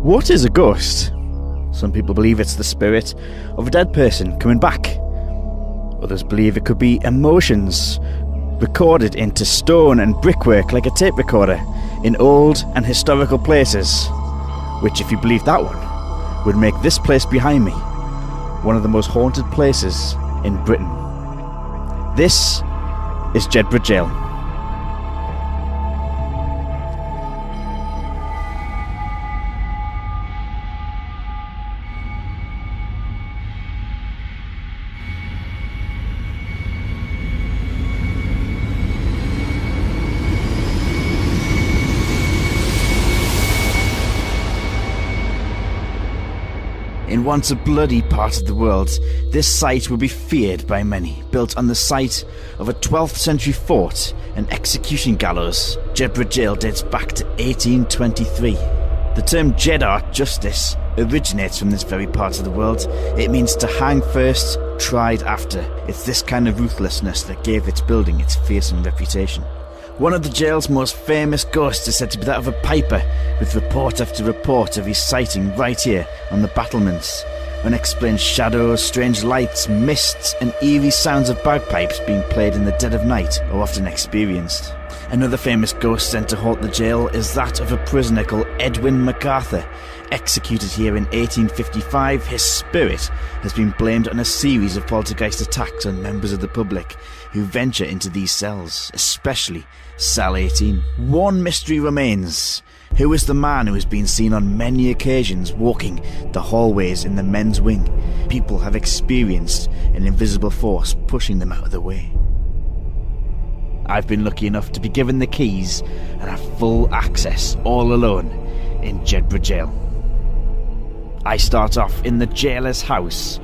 What is a ghost? Some people believe it's the spirit of a dead person coming back. Others believe it could be emotions recorded into stone and brickwork like a tape recorder in old and historical places, which, if you believe that one, would make this place behind me one of the most haunted places in Britain. This is Jedburgh Jail. In once a bloody part of the world, this site will be feared by many. Built on the site of a 12th century fort and execution gallows, Jedburgh Jail dates back to 1823. The term Jedart justice originates from this very part of the world. It means to hang first, tried after. It's this kind of ruthlessness that gave its building its fearsome reputation. One of the jail's most famous ghosts is said to be that of a piper, with report after report of his sighting right here on the battlements. Unexplained shadows, strange lights, mists and eerie sounds of bagpipes being played in the dead of night are often experienced. Another famous ghost sent to haunt the jail is that of a prisoner called Edwin MacArthur. Executed here in 1855, his spirit has been blamed on a series of poltergeist attacks on members of the public who venture into these cells, especially Cell 18. One mystery remains. Who is the man who has been seen on many occasions walking the hallways in the men's wing? People have experienced an invisible force pushing them out of the way. I've been lucky enough to be given the keys and have full access, all alone, in Jedburgh Jail. I start off in the jailer's house,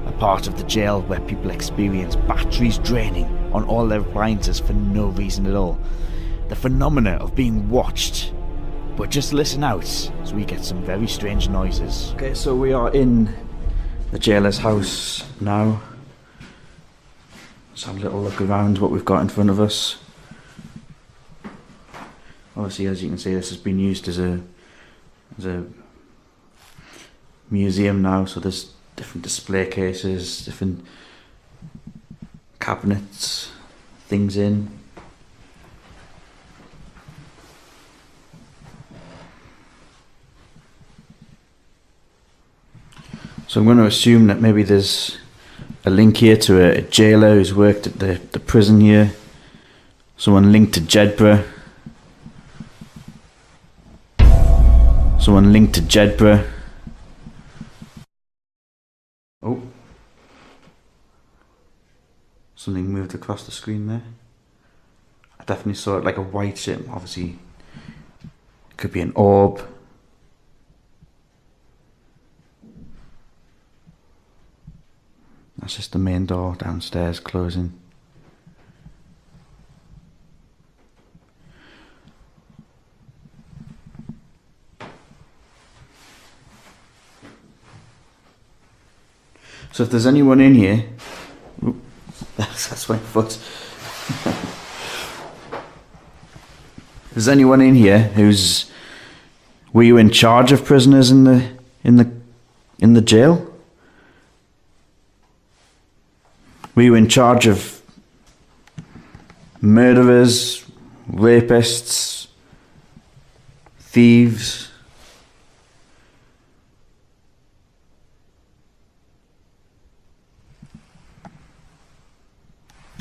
a part of the jail where people experience batteries draining on all their appliances for no reason at all. The phenomena of being watched. But just listen out as we get some very strange noises. Okay, so we are in the jailer's house now. Let's have a little look around what we've got in front of us. Obviously, as you can see, this has been used as a museum now, so there's different display cases, different cabinets, things in. So I'm going to assume that maybe there's a link here to a jailer who's worked at the prison here. Someone linked to Jedburgh. Someone linked to Jedburgh. Oh. Something moved across the screen there. I definitely saw it like a white shape. Obviously, it could be an orb. That's just the main door downstairs closing. So if there's anyone in here, that's my foot. If there's anyone in here were you in charge of prisoners in the jail? Were you in charge of murderers, rapists, thieves?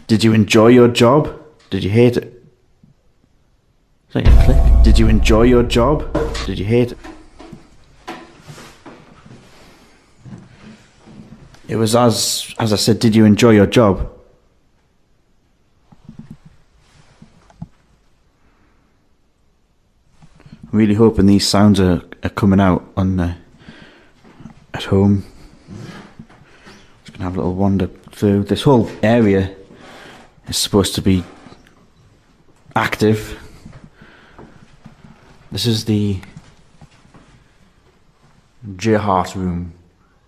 Did you enjoy your job? Did you hate it? Is that your click? Did you enjoy your job? Did you hate it? It was as I said, did you enjoy your job? I'm really hoping these sounds are coming out at home. Just gonna have a little wander through. This whole area is supposed to be active. This is the Jedburgh room.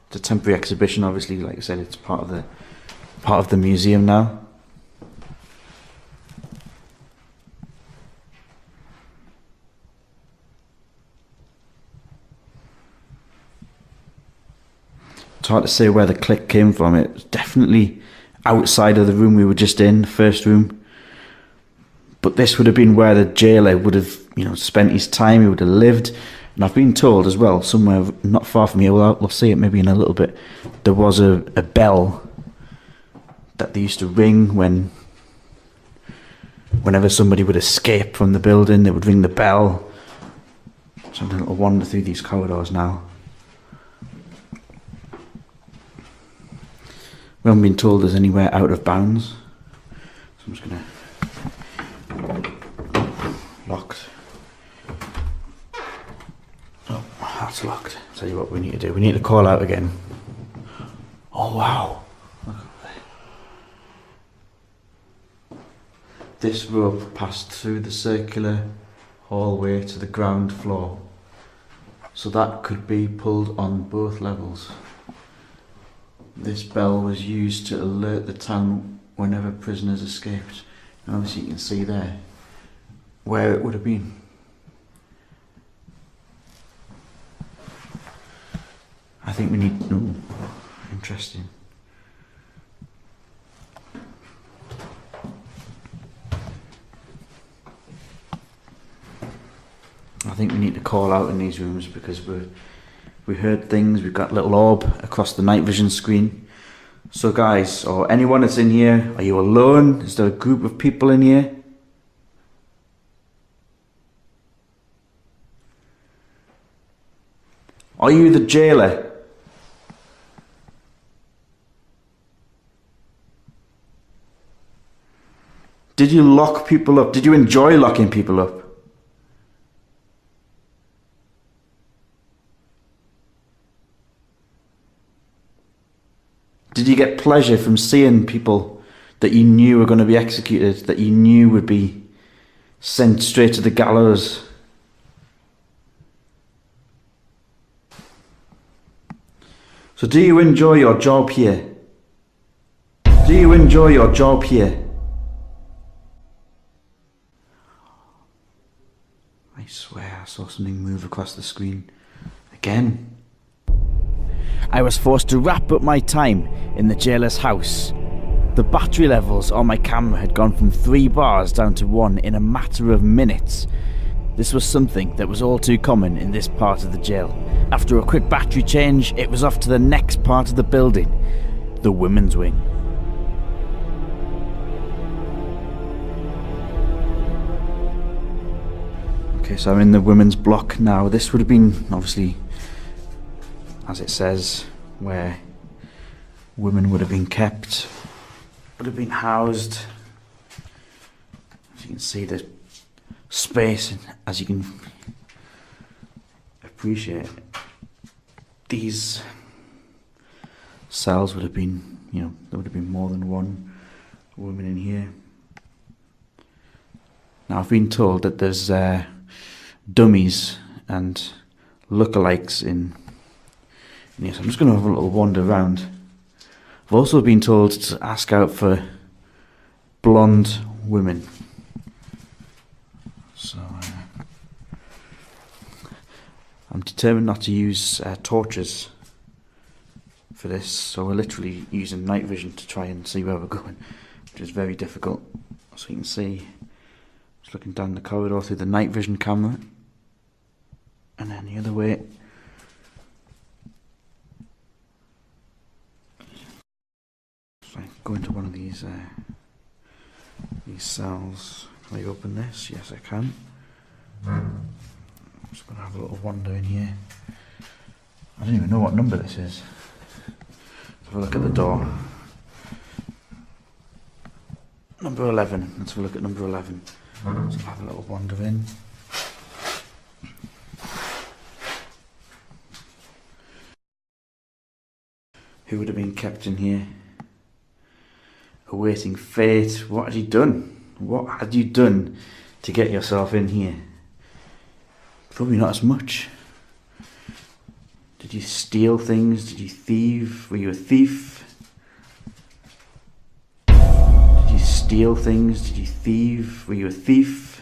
It's a temporary exhibition, obviously. Like I said, it's part of the museum now. It's hard to say where the click came from. It was definitely outside of the room we were just in, the first room. But this would have been where the jailer would have, spent his time. He would have lived. And I've been told as well, somewhere not far from here, we'll see it maybe in a little bit, there was a bell that they used to ring whenever somebody would escape from the building. They would ring the bell. So I'm going to wander through these corridors now. We haven't been told there's anywhere out of bounds. So I'm just going to... Locked. Oh, that's locked. Tell you what we need to do. We need to call out again. Oh, wow. This rope passed through the circular hallway to the ground floor. So that could be pulled on both levels. This bell was used to alert the town whenever prisoners escaped. And obviously you can see there where it would have been. I think we need... Ooh, interesting. I think we need to call out in these rooms because we heard things. We've got a little orb across the night vision screen. So guys, or anyone that's in here, are you alone? Is there a group of people in here? Are you the jailer? Did you lock people up? Did you enjoy locking people up? Did you get pleasure from seeing people that you knew were going to be executed, that you knew would be sent straight to the gallows? So do you enjoy your job here? Do you enjoy your job here? I swear I saw something move across the screen. Again. I was forced to wrap up my time in the jailer's house. The battery levels on my camera had gone from 3 bars down to 1 in a matter of minutes. This was something that was all too common in this part of the jail. After a quick battery change, it was off to the next part of the building, the women's wing. Okay, so I'm in the women's block now. This would have been, obviously, as it says, where women would have been kept, would have been housed. As you can see, the space, as you can appreciate, these cells would have been, there would have been more than one woman in here. Now I've been told that there's dummies and lookalikes in here, so I'm just going to have a little wander around. I've also been told to ask out for blonde women. So I'm determined not to use torches for this, so we're literally using night vision to try and see where we're going, which is very difficult. So you can see, just looking down the corridor through the night vision camera, and then the other way. So I go into one of these cells. Can I open this? Yes, I can. I'm just going to have a little wander in here. I don't even know what number this is. Let's have a look at the door. Number 11. Let's have a look at number 11. So have a little wander in. Who would have been kept in here? Awaiting fate. What had you done? What had you done to get yourself in here? Probably not as much. Did you steal things? Did you thieve? Were you a thief? Did you steal things? Did you thieve? Were you a thief?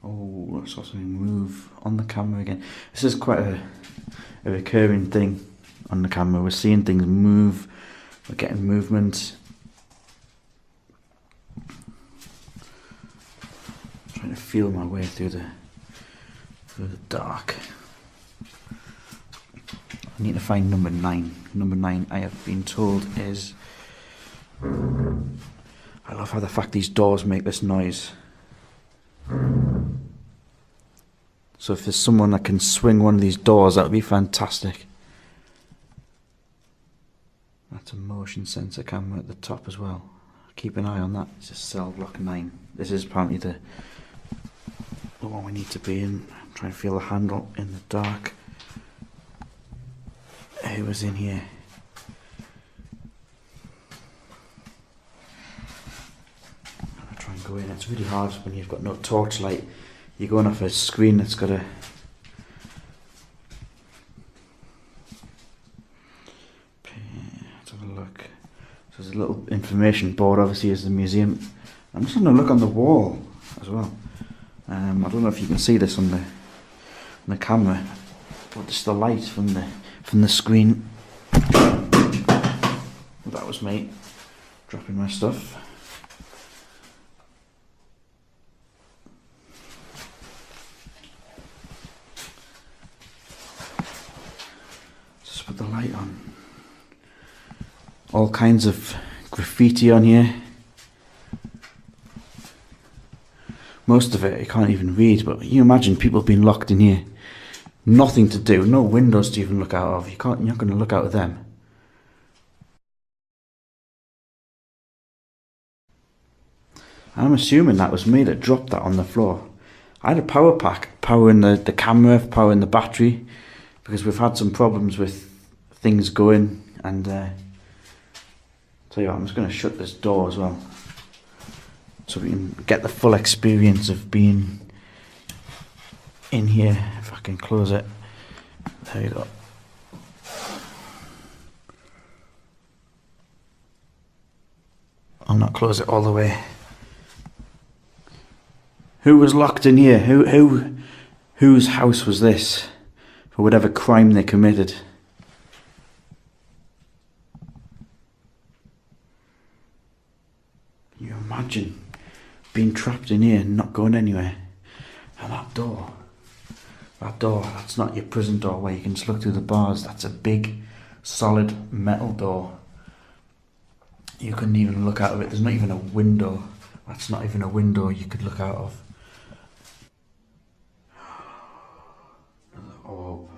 Oh, Oh, I saw something move on the camera again. This is quite a recurring thing on the camera. We're seeing things move, we're getting movement. Trying to feel my way through the dark. I need to find number 9. Number 9, I have been told, is... I love how the fact these doors make this noise. So if there's someone that can swing one of these doors, that would be fantastic. That's a motion sensor camera at the top as well. Keep an eye on that. It's a cell block 9. This is apparently the one we need to be in. I'm trying to feel the handle in the dark. Who was in here? I'm gonna try and go in. It's really hard when you've got no torchlight. You're going off a screen that's got a... Let's have a look. So there's a little information board, obviously, is the museum. I'm just having a look on the wall as well. I don't know if you can see this on the camera, but just the light from the screen. Well, that was me dropping my stuff. Just put the light on. All kinds of graffiti on here. Most of it you can't even read, but you imagine people being locked in here. Nothing to do, no windows to even look out of. You're not going to look out of them. I'm assuming that was me that dropped that on the floor. I had a power pack, powering the camera, powering the battery, because we've had some problems with things going, and tell you what, I'm just going to shut this door as well, so we can get the full experience of being in here. If I can close it. There you go. I'll not close it all the way. Who was locked in here? Whose house was this? For whatever crime they committed. Can you imagine being trapped in here and not going anywhere? And that door, that's not your prison door where you can just look through the bars. That's a big, solid metal door. You couldn't even look out of it. There's not even a window. That's not even a window you could look out of. Another orb.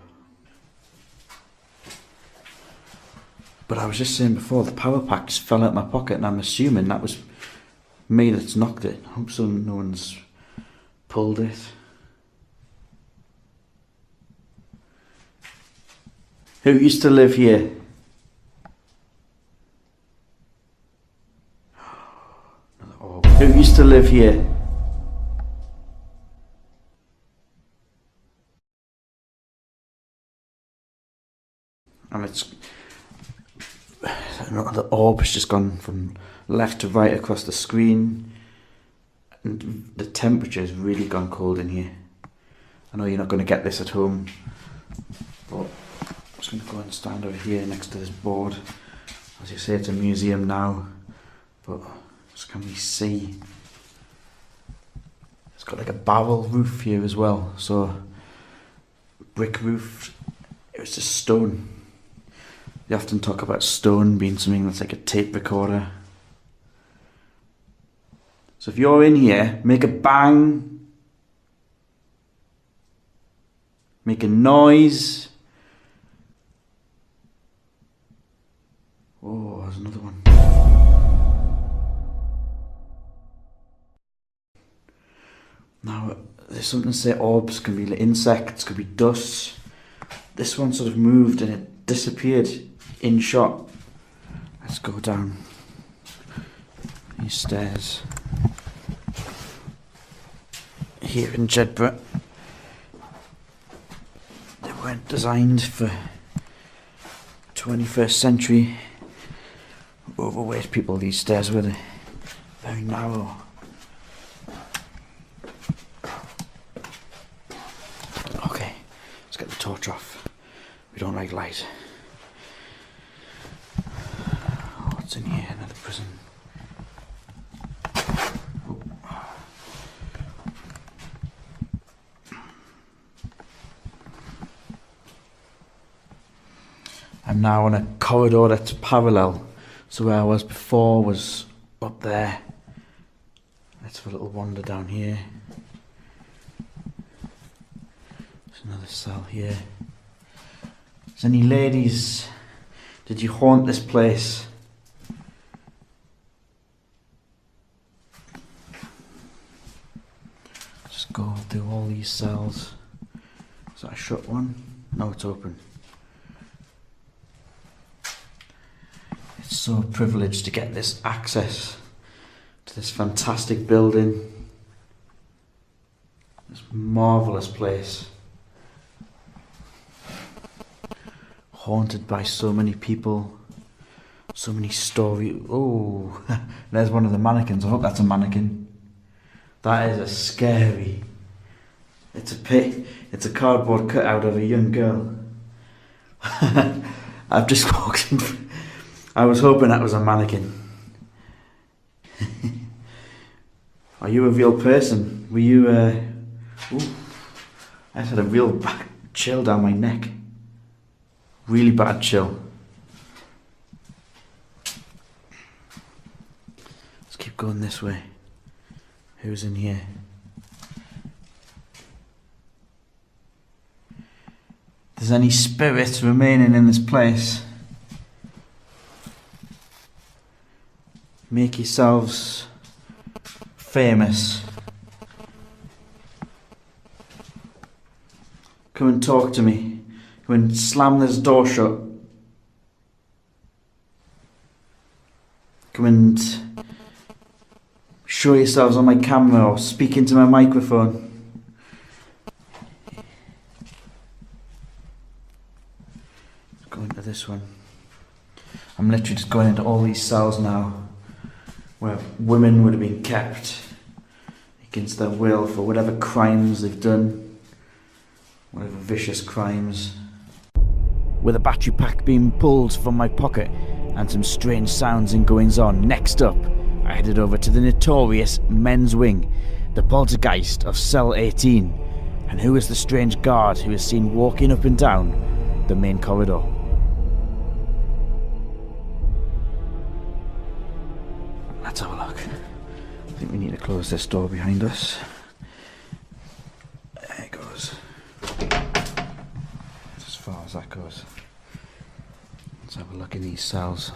But I was just saying before, the power pack just fell out my pocket, and I'm assuming that was me that's knocked it. I hope no one's pulled it. Who used to live here? Who used to live here? And the orb has just gone from left to right across the screen, and the temperature has really gone cold in here. I know you're not going to get this at home, but I'm just going to go and stand over here next to this board. As you say, it's a museum now, but just can we see? It's got like a barrel roof here as well, so brick roof. It was just stone. They often talk about stone being something that's like a tape recorder. So if you're in here, make a bang, make a noise. Oh, there's another one. Now, there's something to say orbs can be like insects, could be dust. This one sort of moved and it disappeared in shot. Let's go down these stairs. Here in Jedburgh, they weren't designed for 21st century overweight people. These stairs were very narrow. torch off. We don't like light. What's in here? Another prison. I'm now on a corridor that's parallel. So where I was before was up there. Let's have a little wander down here. There's another cell here. Is any ladies? Did you haunt this place? Just go through all these cells. Is that a shut one? No, it's open. It's so privileged to get this access to this fantastic building. This marvellous place. Haunted by so many people. So many stories. Oh, there's one of the mannequins. I hope that's a mannequin. That is a scary. It's a pit. It's a cardboard cutout of a young girl. I've just walked in. I was hoping that was a mannequin. Are you a real person? Were you ooh, I just had a real bad chill down my neck. Really bad chill. Let's keep going this way. Who's in here? If there's any spirits remaining in this place, make yourselves famous. Come and talk to me. Come and slam this door shut. Come and show yourselves on my camera or speak into my microphone. Let's go into this one. I'm literally just going into all these cells now where women would have been kept against their will for whatever crimes they've done, whatever vicious crimes. With a battery pack being pulled from my pocket and some strange sounds and goings on, next up I headed over to the notorious men's wing, the poltergeist of cell 18. And who is the strange guard who is seen walking up and down the main corridor? Let's have a look. I think we need to close this door behind us. There it goes. That's as far as that goes. Let's have a look in these cells.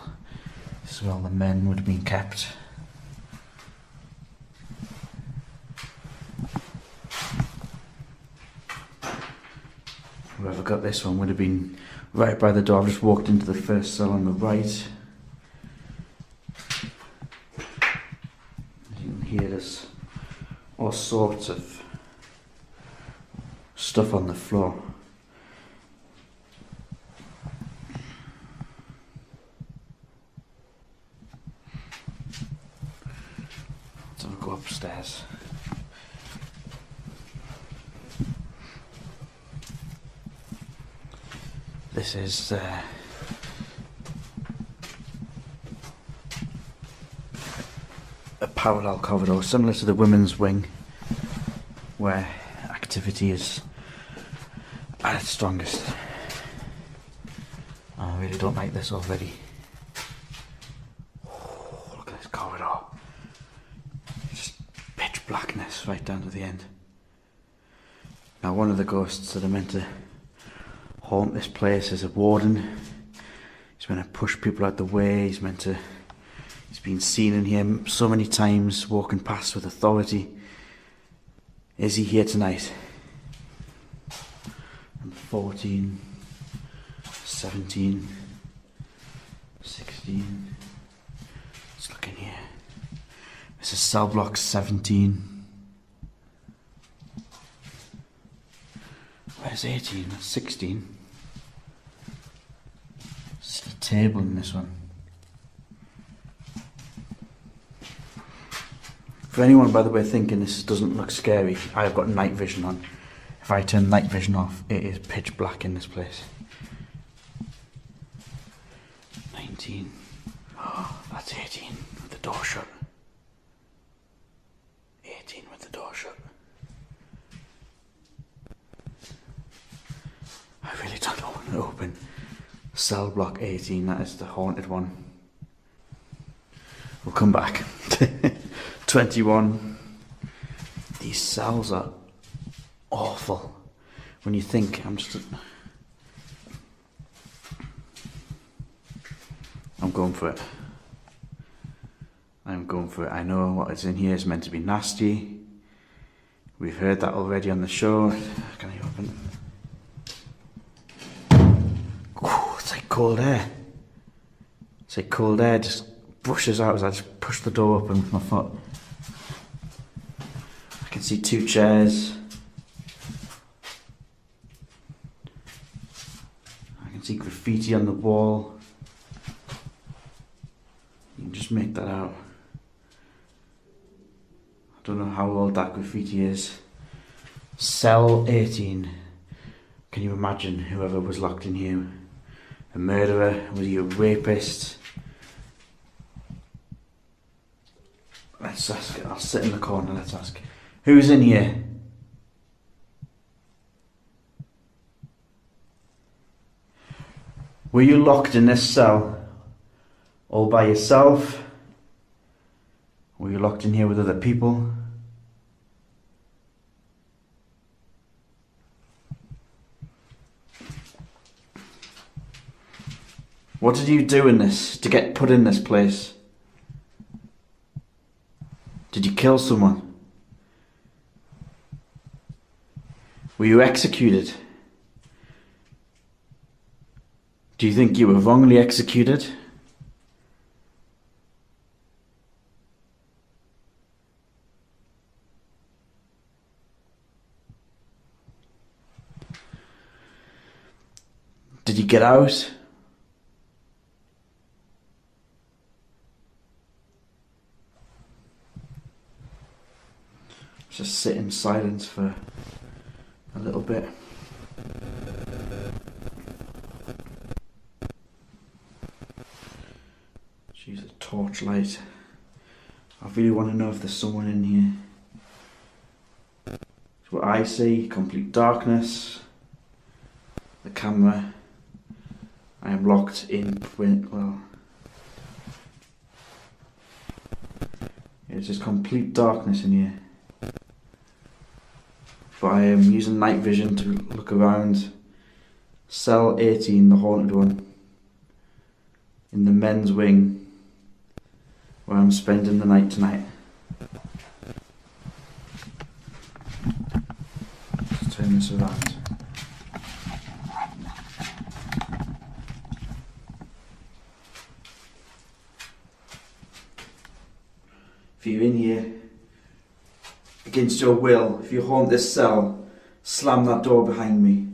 This is where all the men would have been kept. Whoever got this one would have been right by the door. I've just walked into the first cell on the right. You can hear there's all sorts of stuff on the floor. So I'll go upstairs. This is a parallel corridor similar to the women's wing, where activity is at its strongest. I really don't like this already. Oh, look at this corridor. Just pitch blackness right down to the end. Now, one of the ghosts that are meant to haunt this place is a warden. He's meant to push people out the way. He's been seen in here so many times, walking past with authority. Is he here tonight? Number 14, 17, 16. Let's look in here. This is cell block 17. Where's 18? That's 16. There's a table in this one. For anyone, by the way, thinking this doesn't look scary, I've got night vision on. If I turn night vision off, it is pitch black in this place. 19. Oh, that's 18 with the door shut. 18 with the door shut. I really don't want to open cell block 18, that is the haunted one. We'll come back. 21. These cells are awful. When you think, I'm going for it. I'm going for it. I know what is in here is meant to be nasty. We've heard that already on the show. Can I open it? Ooh, it's like cold air. It's like cold air just brushes out as I just push the door open with my foot. I can see 2 chairs. I can see graffiti on the wall. You can just make that out. I don't know how old that graffiti is. Cell 18. Can you imagine whoever was locked in here? A murderer? Was he a rapist? Let's ask. I'll sit in the corner, let's ask. Who's in here? Were you locked in this cell all by yourself? Were you locked in here with other people? What did you do in this to get put in this place? Did you kill someone? Were you executed? Do you think you were wrongly executed? Did you get out? Just sit in silence for a little bit. Jeez, a torchlight. I really want to know if there's someone in here. It's what I see, complete darkness. The camera. I am locked in, well, it's just complete darkness in here. But I am using night vision to look around. Cell 18, the haunted one, in the men's wing, where I'm spending the night tonight. Let's turn this around. If you're in here, against your will, if you haunt this cell, slam that door behind me.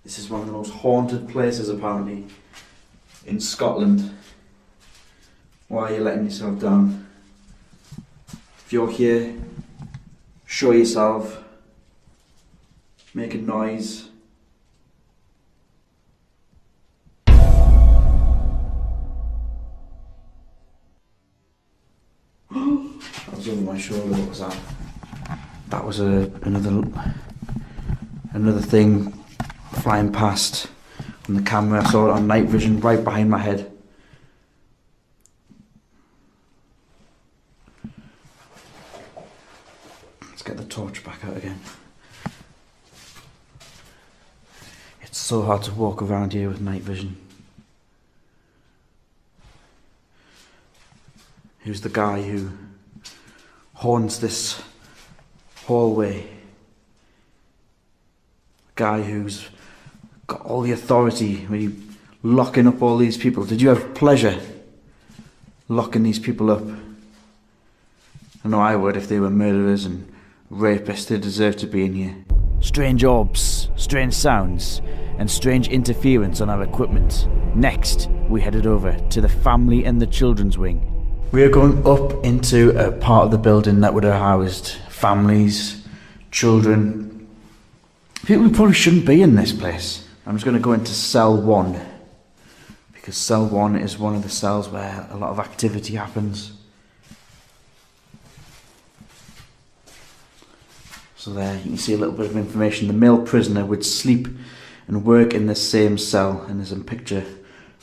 This is one of the most haunted places apparently in Scotland. Why are you letting yourself down? If you're here, show yourself, make a noise. That was over my shoulder. What was that? That was another thing flying past on the camera. I saw it on night vision right behind my head. Let's get the torch back out again. It's so hard to walk around here with night vision. Who's the guy who haunts this hallway? Guy who's got all the authority, really locking up all these people. Did you have pleasure locking these people up? I know I would if they were murderers and rapists. They deserve to be in here. Strange orbs, strange sounds, and strange interference on our equipment. Next, we headed over to the family and the children's wing. We are going up into a part of the building that would have housed families, children, people who probably shouldn't be in this place. I'm just going to go into cell 1, because cell 1 is one of the cells where a lot of activity happens. So there you can see a little bit of information. The male prisoner would sleep and work in the same cell, and there's a picture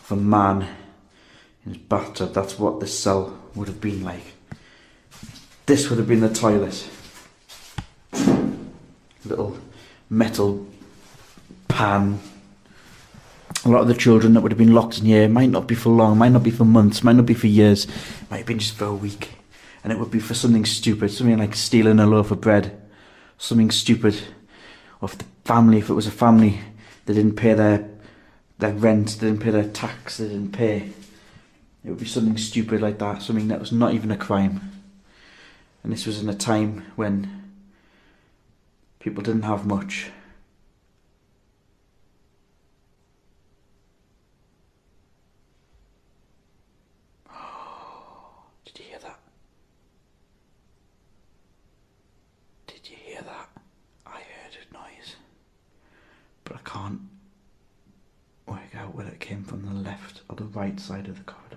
of a man in his bathtub. That's what this cell would have been like. This would have been the toilet. Little metal pan. A lot of the children that would have been locked in here might not be for long, might not be for months, might not be for years, might have been just for a week. And it would be for something stupid, something like stealing a loaf of bread, something stupid. Or if the family, if it was a family, they didn't pay their rent, they didn't pay their tax, they didn't pay. It would be something stupid like that, something that was not even a crime. And this was in a time when people didn't have much. Oh, did you hear that? Did you hear that? I heard a noise, but I can't work out whether it came from the left or the right side of the corridor.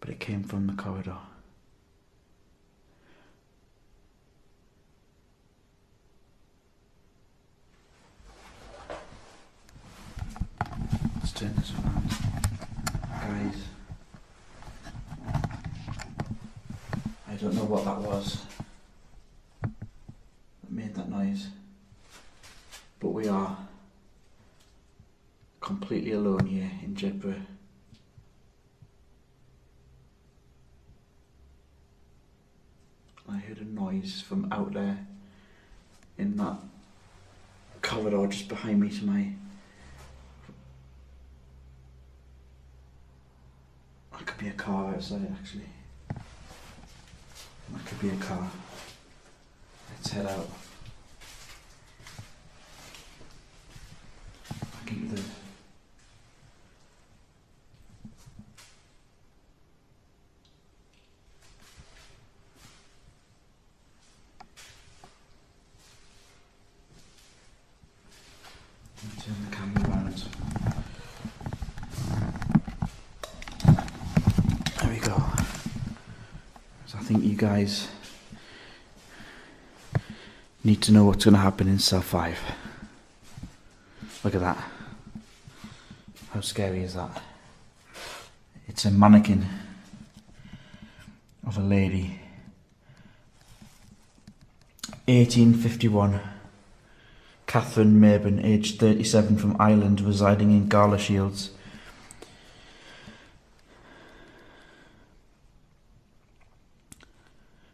But it came from the corridor. Let's turn this around. Guys, I don't know what that was that made that noise, but we are completely alone here in Jedburgh. I heard a noise from out there in that corridor just behind me to my... That could be a car outside, actually. That could be a car. Let's head out. Back into the... Turn the camera around. There we go. So I think you guys need to know what's going to happen in cell 5. Look at that. How scary is that? It's a mannequin of a lady. 1851. Catherine Mayburn, aged 37, from Ireland, residing in Galashiels.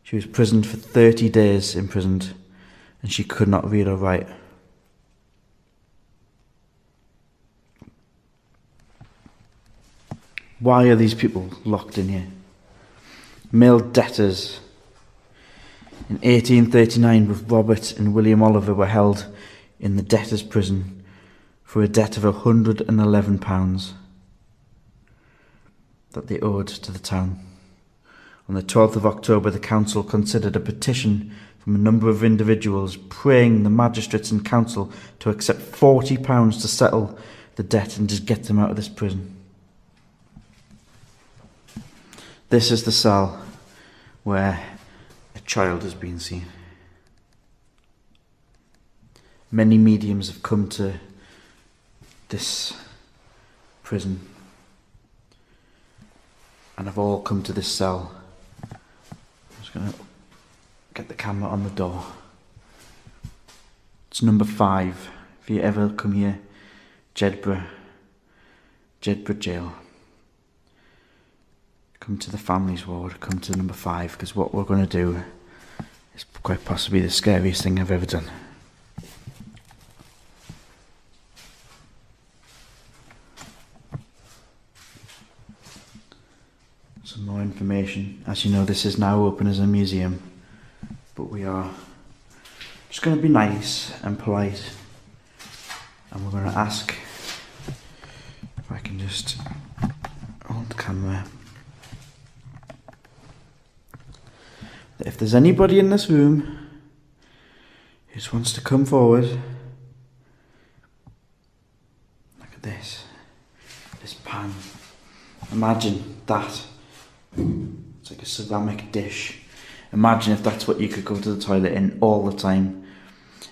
She was imprisoned for 30 days, and she could not read or write. Why are these people locked in here? Male debtors. In 1839, both Robert and William Oliver were held in the debtors' prison for a debt of £111 that they owed to the town. On the 12th of October, the council considered a petition from a number of individuals praying the magistrates and council to accept £40 to settle the debt and just get them out of this prison. This is the cell where a child has been seen. Many mediums have come to this prison and have all come to this cell. I'm just going to get the camera on the door. It's number 5. If you ever come here, Jedburgh Jail. Come to the families ward, come to number 5, because what we're going to do is quite possibly the scariest thing I've ever done. Some more information. As you know, this is now open as a museum, but we are just going to be nice and polite, and we're going to ask if I can just hold the camera. that if there's anybody in this room who just wants to come forward, look at this pan. Imagine that. It's like a ceramic dish. Imagine if that's what you could go to the toilet in all the time,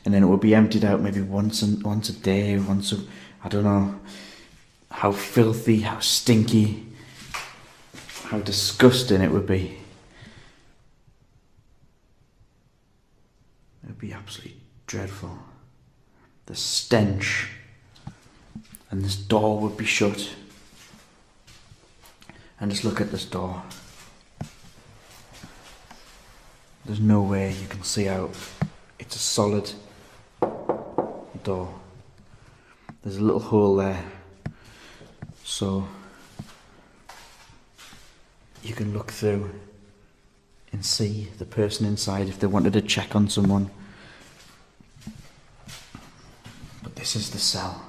and then it would be emptied out maybe once a day, I don't know how filthy, how stinky, how disgusting it would be. It would be absolutely dreadful. The stench, and this door would be shut. And just look at this door. There's no way you can see out. It's a solid door. There's a little hole there, so you can look through and see the person inside if they wanted to check on someone. But this is the cell.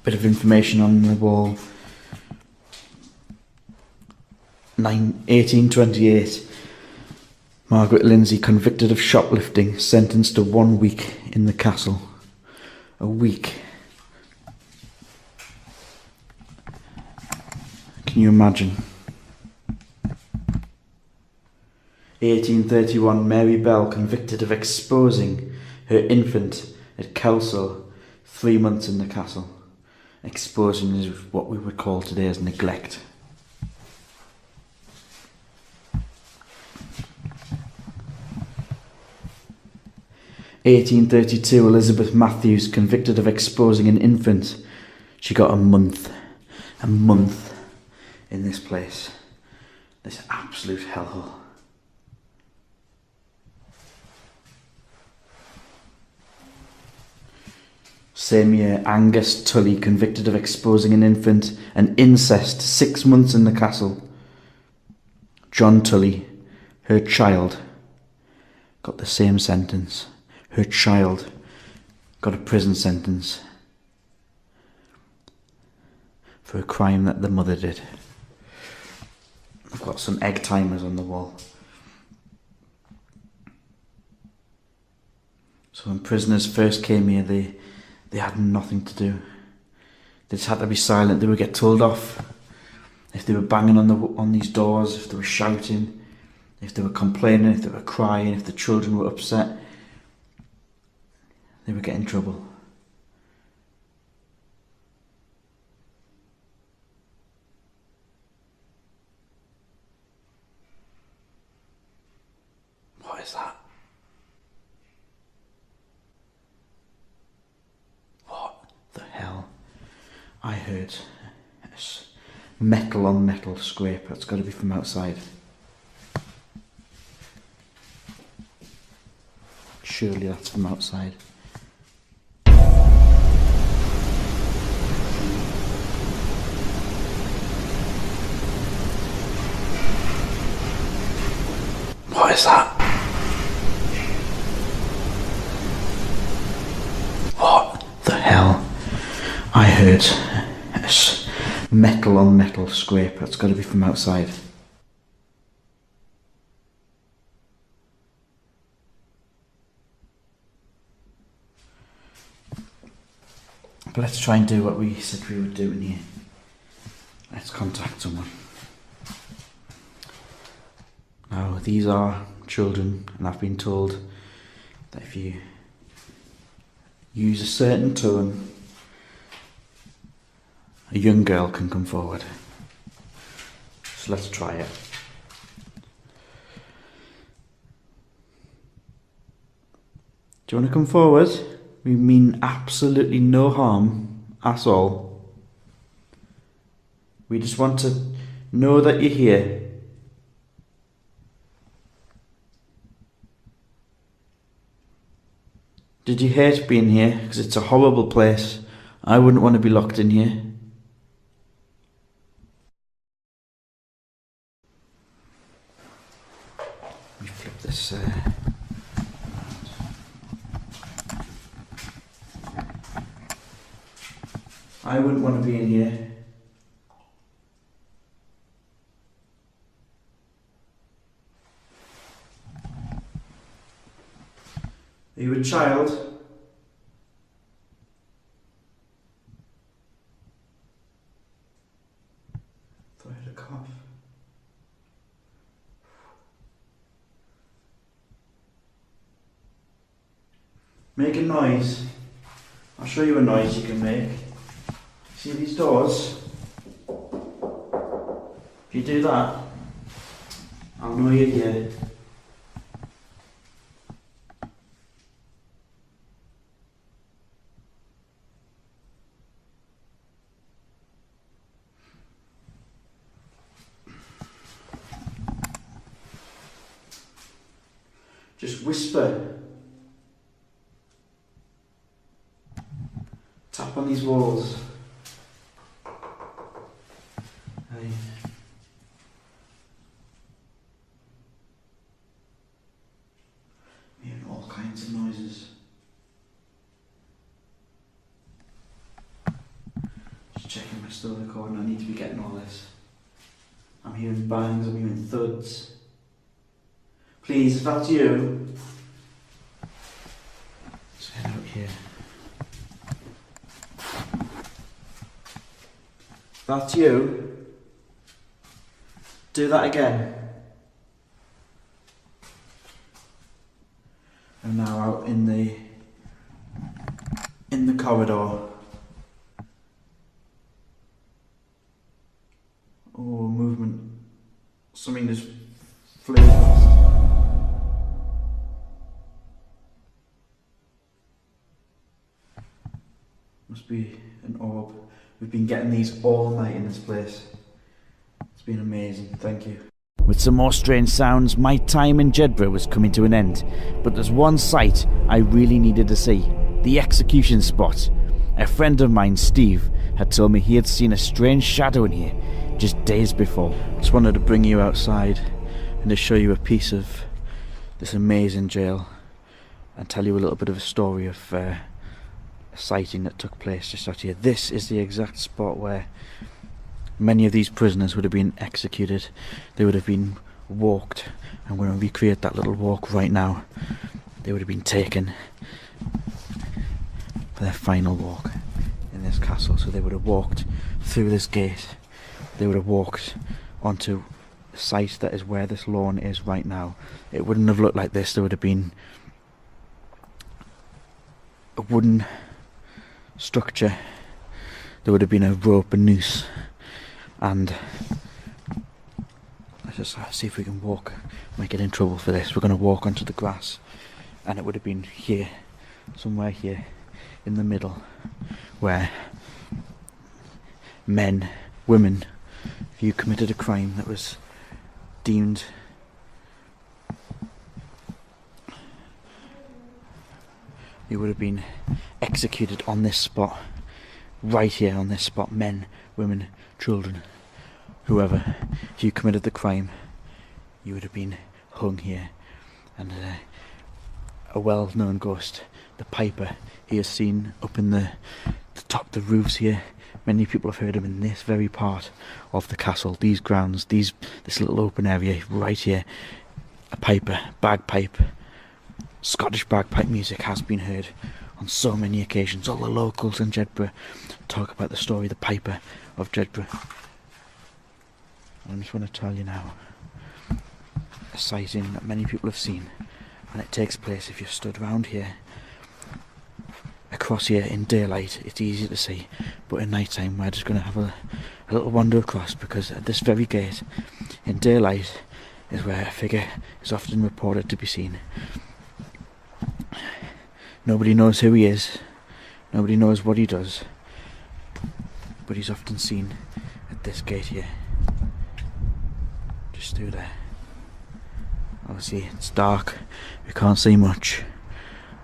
Bit of information on the wall. 1828. Margaret Lindsay, convicted of shoplifting, sentenced to 1 week in the castle. A week. Can you imagine? 1831. Mary Bell, convicted of exposing her infant at Kelso, 3 months in the castle. Exposing is what we would call today as neglect. (1832) Elizabeth Matthews, convicted of exposing an infant. She got a month in this place. This absolute hellhole. Same year, Angus Tully, convicted of exposing an infant and incest, 6 months in the castle. John Tully, her child, got the same sentence. Her child got a prison sentence for a crime that the mother did. I've got some egg timers on the wall. So when prisoners first came here, they had nothing to do. They just had to be silent. They would get told off if they were banging on these doors, if they were shouting, if they were complaining, if they were crying, if the children were upset. They would get in trouble. What is that? What the hell? I heard metal on metal scrape. That's got to be from outside. Surely that's from outside. What is that? What the hell? I heard metal on metal scrape. That's got to be from outside. But let's try and do what we said we would do in here. Let's contact someone. Now, these are children, and I've been told that if you use a certain tone, a young girl can come forward. So let's try it. Do you want to come forward? We mean absolutely no harm at all. We just want to know that you're here. Did you hate being here? Because it's a horrible place. I wouldn't want to be locked in here. Let me flip this. I wouldn't want to be in here. Are you a child? Thought I had a cough. Make a noise. I'll show you a noise you can make. See these doors? If you do that, I'll know you're here. Just whisper. Tap on these walls. Hey. Hearing all kinds of noises. Just checking we're still recording. I need to be getting all this. I'm hearing bangs, I'm hearing thuds. Please, if that's you, let's head out here. If that's you, do that again. And now out in the corridor. Oh, movement. Something just flew past. Must be an orb. We've been getting these all night in this place. It's been amazing, thank you. With some more strange sounds, my time in Jedburgh was coming to an end. But there's one sight I really needed to see. The execution spot. A friend of mine, Steve, had told me he had seen a strange shadow in here just days before. Just wanted to bring you outside and to show you a piece of this amazing jail and tell you a little bit of a story of a sighting that took place just out here. This is the exact spot where many of these prisoners would have been executed. They would have been walked, and we're going to recreate that little walk right now. They would have been taken for their final walk in this castle. So they would have walked through this gate. They would have walked onto the site that is where this lawn is right now. It wouldn't have looked like this. There would have been a wooden structure. There would have been a rope, a noose, and let's just see if we can walk. Might get in trouble for this. We're going to walk onto the grass, and it would have been here, somewhere here in the middle, where men, women, if you committed a crime that was deemed you would have been executed on this spot, right here on this spot. Men, women, children, whoever, if you committed the crime, you would have been hung here. And a well-known ghost, the Piper, he is seen up in the top, the roofs here. Many people have heard him in this very part of the castle, these grounds, this little open area right here. A piper, bagpipe, Scottish bagpipe music has been heard on so many occasions. All the locals in Jedburgh talk about the story, the Piper of Jedburgh. I just want to tell you now, a sighting that many people have seen, and it takes place if you're stood around here. Across here in daylight it's easy to see, but in night time we're just going to have a little wander across, because at this very gate in daylight is where a figure is often reported to be seen. Nobody knows who he is, nobody knows what he does, but he's often seen at this gate here, just through there. Obviously it's dark, we can't see much,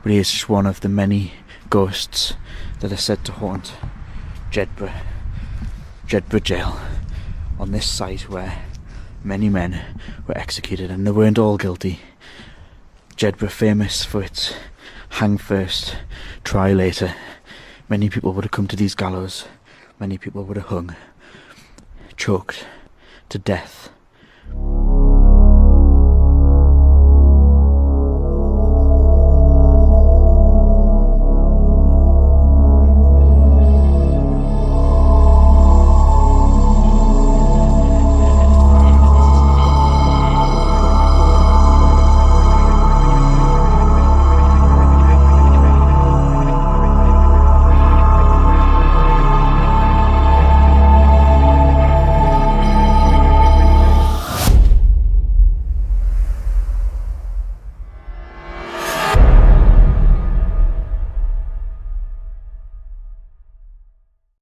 but he is just one of the many ghosts that are said to haunt Jedburgh Jail, on this site where many men were executed, and they weren't all guilty. Jedburgh, famous for its hang first, try later. Many people would have come to these gallows, many people would have hung, choked to death